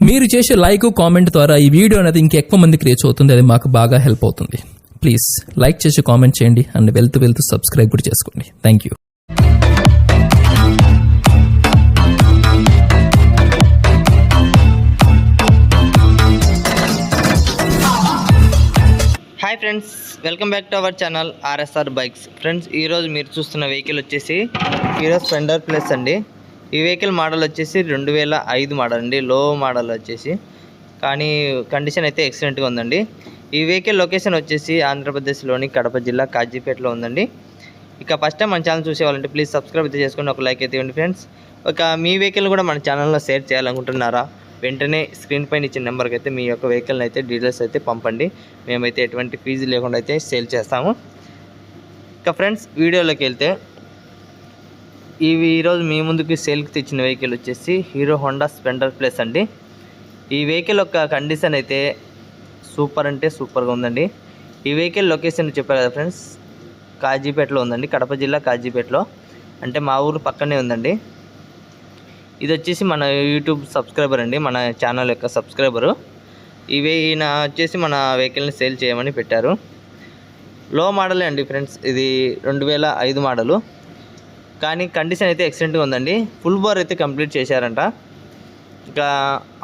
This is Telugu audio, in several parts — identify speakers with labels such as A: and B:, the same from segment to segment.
A: మీరు చేసే లైక్ కామెంట్ ద్వారా ఈ వీడియో అనేది ఇంకెక్కువ మందికి రీచ్ అవుతుంది. అది మాకు బాగా హెల్ప్ అవుతుంది. ప్లీజ్ లైక్ చేసి కామెంట్ చేయండి అండ్ వెళ్తూ సబ్స్క్రైబ్ కూడా చేసుకోండి. Thank you.
B: Hi friends, welcome back to our channel RSR bikes. Friends, ఈరోజు మీరు చూస్తున్న వెహికల్ వచ్చేసి హీరో స్ప్లెండర్ ప్లస్ అండి. ఈ వెహికల్ మోడల్ వచ్చేసి 2005 మోడల్ అండి, లో మోడల్ వచ్చేసి. కానీ కండిషన్ అయితే ఎక్సలెంట్గా ఉందండి. ఈ వెహికల్ లొకేషన్ వచ్చేసి ఆంధ్రప్రదేశ్లోని కడప జిల్లా కాజీపేటలో ఉందండి. ఇక ఫస్ట్ టైం మన ఛానల్ చూసేవాళ్ళంటే ప్లీజ్ సబ్స్క్రైబ్ అయితే చేసుకోండి, ఒక లైక్ అయితే ఇవ్వండి ఫ్రెండ్స్. మీ వెహికల్ కూడా మన ఛానల్లో షేర్ చేయాలనుకుంటున్నారా? వెంటనే స్క్రీన్ పైన ఇచ్చిన నెంబర్కి అయితే మీ యొక్క వెహికల్ని అయితే డీటెయిల్స్ అయితే పంపండి. మేమైతే ఎటువంటి ఫీజు లేకుండా అయితే సేల్ చేస్తాము. ఇక ఫ్రెండ్స్, వీడియోలోకి వెళ్తే ఈరోజు మీ ముందుకి సేల్కి తెచ్చిన వెహికల్ వచ్చేసి హీరో హోండా స్ప్లెండర్ ప్లస్ అండి. ఈ వెహికల్ యొక్క కండిషన్ అయితే సూపర్ అంటే సూపర్గా ఉందండి. ఈ వెహికల్ లొకేషన్ చెప్పారు కదా ఫ్రెండ్స్, కాజీపేటలో ఉందండి, కడప జిల్లా కాజీపేటలో. అంటే మా ఊరు పక్కనే ఉందండి. ఇది వచ్చేసి మన యూట్యూబ్ సబ్స్క్రైబర్ అండి, మన ఛానల్ యొక్క సబ్స్క్రైబరు. ఈయన వచ్చేసి మన వెహికల్ని సేల్ చేయమని పెట్టారు. లో మోడలే అండి ఫ్రెండ్స్, ఇది 2005 మోడలు. కానీ కండిషన్ అయితే ఎక్సలెంట్గా ఉందండి. ఫుల్ బోర్ అయితే కంప్లీట్ చేశారంట. ఇంకా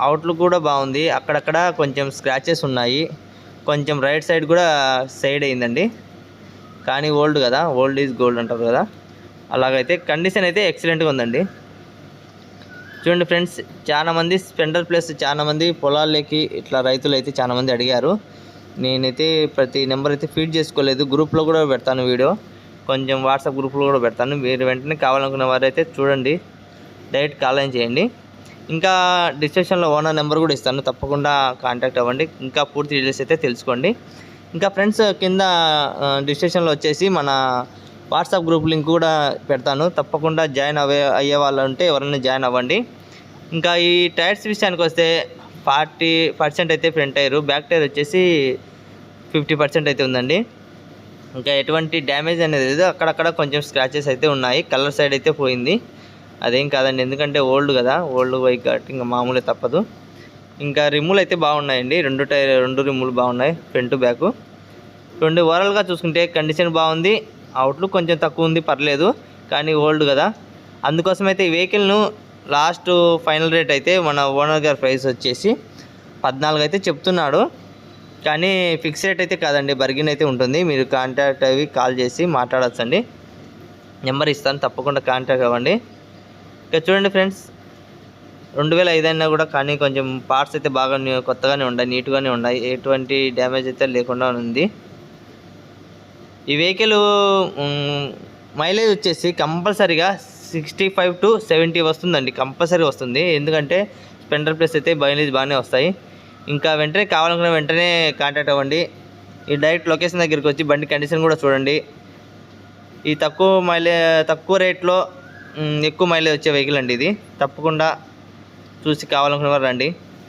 B: అవుట్లుక్ కూడా బాగుంది. అక్కడక్కడ కొంచెం స్క్రాచెస్ ఉన్నాయి, కొంచెం రైట్ సైడ్ కూడా సైడ్ అయిందండి. కానీ ఓల్డ్ కదా, ఓల్డ్ ఈజ్ గోల్డ్ అంటారు కదా, అలాగైతే కండిషన్ అయితే ఎక్సలెంట్గా ఉందండి. చూడండి ఫ్రెండ్స్, చాలామంది స్ప్లెండర్ ప్లస్ చాలామంది పొలాల్లోకి ఇట్లా రైతులు అయితే చాలామంది అడిగారు. నేనైతే ప్రతి నెంబర్ అయితే ఫీడ్ చేసుకోలేదు. గ్రూప్లో కూడా పెడతాను వీడియో, కొంచెం వాట్సాప్ గ్రూప్లో కూడా పెడతాను. మీరు వెంటనే కావాలనుకున్న వారైతే చూడండి, డైరెక్ట్ కాల్ చేయండి. ఇంకా డిస్క్రిప్షన్లో ఓనర్ నెంబర్ కూడా ఇస్తాను, తప్పకుండా కాంటాక్ట్ అవ్వండి. ఇంకా పూర్తి డీటెయిల్స్ అయితే తెలుసుకోండి. ఇంకా ఫ్రెండ్స్, కింద డిస్క్రిప్షన్లో వచ్చేసి మన వాట్సాప్ గ్రూప్ లింక్ కూడా పెడతాను, తప్పకుండా జాయిన్ అయ్యే వాళ్ళు ఉంటే ఎవరైనా జాయిన్ అవ్వండి. ఇంకా ఈ టైర్స్ విషయానికి వస్తే 40% అయితే ఫ్రంట్ టైరు, బ్యాక్ టైర్ వచ్చేసి 50% అయితే ఉందండి. ఇంకా ఎటువంటి డ్యామేజ్ అనేది లేదు. అక్కడక్కడ కొంచెం స్క్రాచెస్ అయితే ఉన్నాయి. కలర్ సైడ్ అయితే పోయింది, అదేం కాదండి, ఎందుకంటే ఓల్డ్ కదా, ఓల్డ్ బైక్ కాబట్టి ఇంకా మామూలే, తప్పదు. ఇంకా రిమ్ములు అయితే బాగున్నాయండి, రెండు రిమ్ములు బాగున్నాయి, ఫ్రంట్ బ్యాక్. చూడండి, ఓవరాల్గా చూసుకుంటే కండిషన్ బాగుంది. అవుట్లుక్ కొంచెం తక్కువ ఉంది, పర్లేదు, కానీ ఓల్డ్ కదా. అందుకోసం అయితే ఈ వెహికల్ను లాస్ట్ ఫైనల్ రేట్ అయితే మన ఓనర్ గారి ప్రైస్ వచ్చేసి 14 అయితే చెప్తున్నాడు. కానీ ఫిక్స్ రేట్ అయితే కాదండి, బర్గిన్ అయితే ఉంటుంది. మీరు కాంటాక్ట్ అవి కాల్ చేసి మాట్లాడచ్చండి. నెంబర్ ఇస్తాను, తప్పకుండా కాంటాక్ట్ అవ్వండి. ఇక చూడండి ఫ్రెండ్స్, 2005 అయినా కూడా కానీ కొంచెం పార్ట్స్ అయితే బాగా కొత్తగానే ఉన్నాయి, నీట్గానే ఉన్నాయి, ఎటువంటి డ్యామేజ్ అయితే లేకుండా ఉంది. ఈ వెహికల్ మైలేజ్ వచ్చేసి కంపల్సరీగా 65 to 70 వస్తుందండి, కంపల్సరీ వస్తుంది. ఎందుకంటే స్ప్లెండర్ ప్లస్ అయితే మైలేజ్ బాగానే వస్తాయి. ఇంకా వెంటనే కావాలనుకున్న వెంటనే కాంటాక్ట్ అవ్వండి. ఈ డైరెక్ట్ లొకేషన్ దగ్గరికి వచ్చి బండి కండిషన్ కూడా చూడండి. ఈ తక్కువ రేట్లో ఎక్కువ మైలేజ్ వచ్చే వెహికల్ అండి ఇది. తప్పకుండా చూసి కావాలనుకున్న వారు రండి.